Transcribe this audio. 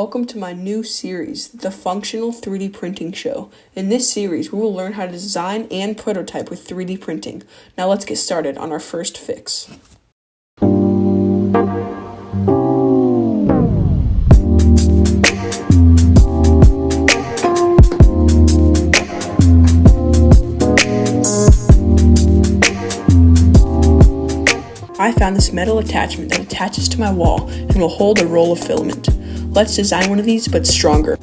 Welcome to my new series, the Functional 3D Printing Show. In this series, we will learn how to design and prototype with 3D printing. Now let's get started on our first fix. I found this metal attachment that attaches to my wall and will hold a roll of filament. Let's design one of these, but stronger.